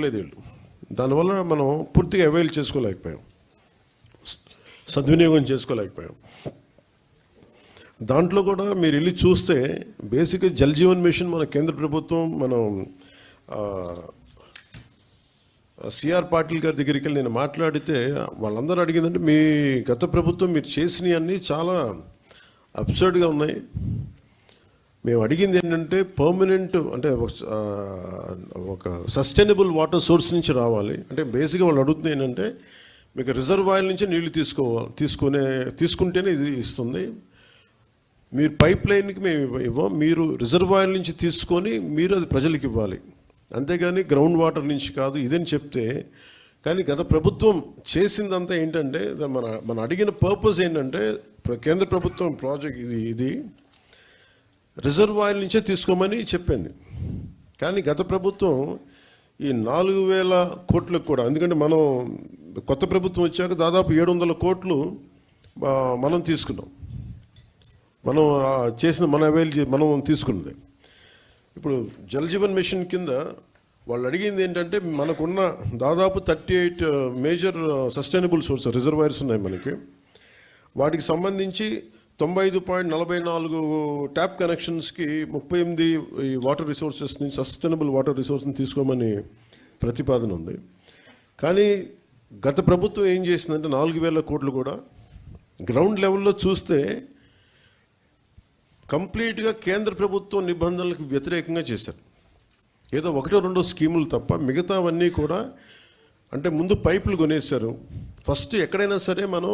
లేదు వీళ్ళు. దానివల్ల మనం పూర్తిగా అవైల్ చేసుకోలేకపోయాం, సద్వినియోగం చేసుకోలేకపోయాం. దాంట్లో కూడా మీరు వెళ్ళి చూస్తే బేసిక్గా జల్ జీవన్ మిషన్ మన కేంద్ర ప్రభుత్వం మనం సిఆర్ పాటిల్ గారి దగ్గరికి వెళ్ళి నేను మాట్లాడితే వాళ్ళందరూ అడిగిందంటే మీ గత ప్రభుత్వం మీరు చేసినవి అన్నీ చాలా అబ్సర్డ్గా ఉన్నాయి. మేము అడిగింది ఏంటంటే పర్మనెంట్ అంటే ఒక సస్టైనబుల్ వాటర్ సోర్స్ నుంచి రావాలి. అంటే బేసిక్గా వాళ్ళు అడుగుతుంది ఏంటంటే మీకు రిజర్వాయర్ నుంచి నీళ్లు తీసుకుంటేనే ఇది ఇస్తుంది. మీరు పైప్ లైన్కి మేము ఇవ్వం, మీరు రిజర్వాయర్ నుంచి తీసుకొని మీరు అది ప్రజలకు ఇవ్వాలి, అంతేగాని గ్రౌండ్ వాటర్ నుంచి కాదు ఇదని చెప్తే. కానీ గత ప్రభుత్వం చేసిందంతా ఏంటంటే మన అడిగిన పర్పస్ ఏంటంటే కేంద్ర ప్రభుత్వం ప్రాజెక్ట్ ఇది రిజర్వాయర్ నుంచే తీసుకోమని చెప్పింది. కానీ గత ప్రభుత్వం ఈ 4,000 కోట్లకు కూడా, ఎందుకంటే మనం కొత్త ప్రభుత్వం వచ్చాక దాదాపు 700 కోట్లు మనం తీసుకున్నాం, మనం చేసిన మనం తీసుకున్నది. ఇప్పుడు జల్ జీవన్ మిషన్ కింద వాళ్ళు అడిగింది ఏంటంటే మనకున్న దాదాపు 38 మేజర్ సస్టైనబుల్ సోర్స్ రిజర్వాయర్స్ ఉన్నాయి మనకి. వాటికి సంబంధించి 95.44 ట్యాప్ కనెక్షన్స్కి 38 ఈ వాటర్ రిసోర్సెస్ నుంచి సస్టైనబుల్ వాటర్ రిసోర్స్ని తీసుకోమని ప్రతిపాదన ఉంది. కానీ గత ప్రభుత్వం ఏం చేసిందంటే 4,000 కోట్లు కూడా గ్రౌండ్ లెవెల్లో చూస్తే కంప్లీట్గా కేంద్ర ప్రభుత్వం నిబంధనలకు వ్యతిరేకంగా చేశారు. ఏదో 1-2 స్కీములు తప్ప మిగతావన్నీ కూడా అంటే ముందు పైపులు కొనేశారు. ఫస్ట్ ఎక్కడైనా సరే మనం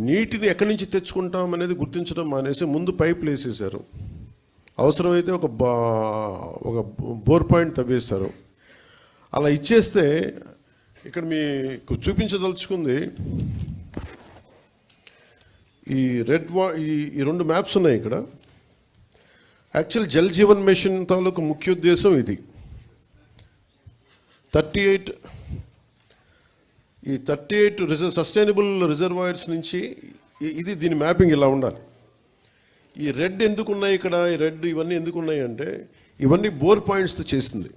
నీటిని ఎక్కడి నుంచి తెచ్చుకుంటాం అనేది గుర్తించడం మానేసి ముందు పైపులు వేసేసారు. అవసరమైతే ఒక బోర్ పాయింట్ తవ్వేశారు. అలా ఇచ్చేస్తే ఇక్కడ మీకు చూపించదలుచుకుంది ఈ ఈ 2 మ్యాప్స్ ఉన్నాయి ఇక్కడ. యాక్చువల్ జల్ జీవన్ మిషన్ తాలూకు ముఖ్య ఉద్దేశం ఇది. 38 సస్టైనబుల్ రిజర్వాయర్స్ నుంచి ఇది దీని మ్యాపింగ్ ఇలా ఉండాలి. ఈ రెడ్ ఎందుకున్నాయి ఇక్కడ, ఈ రెడ్ ఇవన్నీ ఎందుకున్నాయి అంటే ఇవన్నీ బోర్ పాయింట్స్తో చేసింది.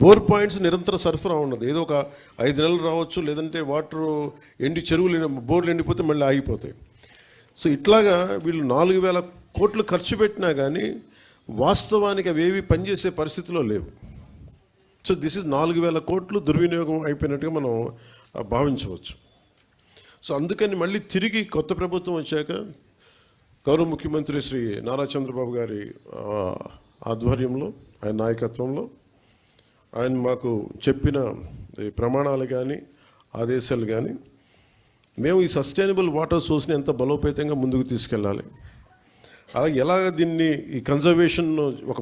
బోర్ పాయింట్స్ నిరంతర సరఫరా ఉన్నది. ఏదో ఒక 5 నెలలు రావచ్చు, లేదంటే వాటర్ చెరువులు బోర్లు ఎండిపోతే మళ్ళీ ఆగిపోతాయి. సో ఇట్లాగా వీళ్ళు 4,000 కోట్లు ఖర్చు పెట్టినా కానీ వాస్తవానికి అవి ఏవి పనిచేసే పరిస్థితిలో లేవు. సో దిస్ ఇస్ 4,000 కోట్లు దుర్వినియోగం అయిపోయినట్టుగా మనం భావించవచ్చు. సో అందుకని మళ్ళీ తిరిగి కొత్త ప్రభుత్వం వచ్చాక గౌరవ ముఖ్యమంత్రి శ్రీ నారా చంద్రబాబు గారి ఆధ్వర్యంలో, ఆయన నాయకత్వంలో ఆయన మాకు చెప్పిన ప్రమాణాలు కానీ ఆదేశాలు కానీ మేము ఈ సస్టైనబుల్ వాటర్ సోర్స్ని ఎంత బలోపేతంగా ముందుకు తీసుకెళ్ళాలి, అలాగే ఎలాగ దీన్ని ఈ కన్జర్వేషన్ ఒక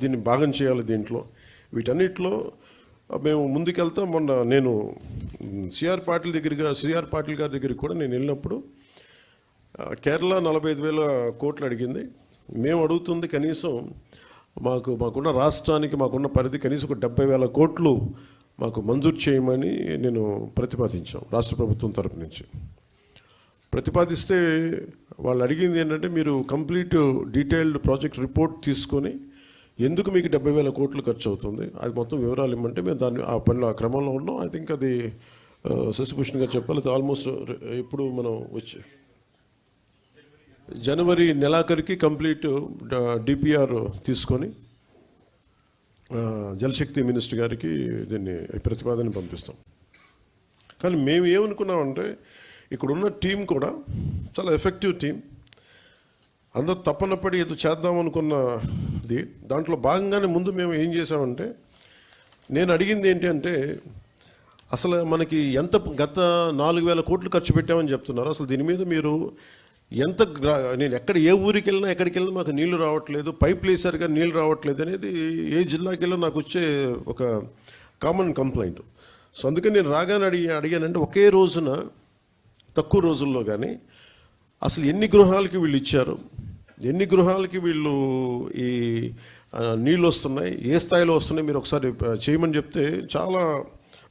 దీన్ని భాగం చేయాలి, దీంట్లో వీటన్నిటిలో మేము ముందుకెళ్తాం. మొన్న నేను సిఆర్ పాటిల్ గారి దగ్గరికి కూడా నేను వెళ్ళినప్పుడు కేరళ 45,000 కోట్లు అడిగింది. మేము అడుగుతుంది కనీసం మాకున్న రాష్ట్రానికి మాకున్న పరిధి కనీసం ఒక 70,000 కోట్లు మాకు మంజూరు చేయమని నేను ప్రతిపాదించాం. రాష్ట్ర ప్రభుత్వం తరపు నుంచి ప్రతిపాదిస్తే వాళ్ళు అడిగింది ఏంటంటే మీరు కంప్లీట్ డీటెయిల్డ్ ప్రాజెక్ట్ రిపోర్ట్ తీసుకొని ఎందుకు మీకు 70,000 కోట్లు ఖర్చు అవుతుంది అది మొత్తం వివరాలు ఇవ్వమంటే మేము ఆ క్రమంలో ఉన్నాం. ఐ థింక్ అది శశిభూషణ్ గారు చెప్పాలి. అది ఆల్మోస్ట్ ఇప్పుడు మనం వచ్చి జనవరి నెలాఖరికి కంప్లీట్ డిపిఆర్ తీసుకొని జలశక్తి మినిస్టర్ గారికి దీన్ని ప్రతిపాదన పంపిస్తాం. కానీ మేము ఏమనుకున్నామంటే ఇక్కడున్న టీం కూడా చాలా ఎఫెక్టివ్ టీం, అందరూ తప్పనప్పటి ఏదో చేద్దామనుకున్నది. దాంట్లో భాగంగానే ముందు మేము ఏం చేసామంటే నేను అడిగింది ఏంటి అంటే అసలు మనకి ఎంత గత 4,000 కోట్లు ఖర్చు పెట్టామని చెప్తున్నారు, అసలు దీని మీద మీరు నేను ఏ ఊరికి వెళ్ళినా ఎక్కడికి వెళ్ళినా మాకు నీళ్లు రావట్లేదు, పైప్ వేసారు కానీ నీళ్ళు రావట్లేదు అనేది ఏ జిల్లాకి వెళ్ళినా నాకు వచ్చే ఒక కామన్ కంప్లైంట్. సో అందుకని నేను రాగానే అడిగానంటే ఒకే రోజున తక్కువ రోజుల్లో కానీ అసలు ఎన్ని గృహాలకి వీళ్ళు ఇచ్చారు, ఎన్ని గృహాలకి వీళ్ళు ఈ నీళ్ళు వస్తున్నాయి, ఏ స్థాయిలో వస్తున్నాయి మీరు ఒకసారి చేయమని చెప్తే చాలా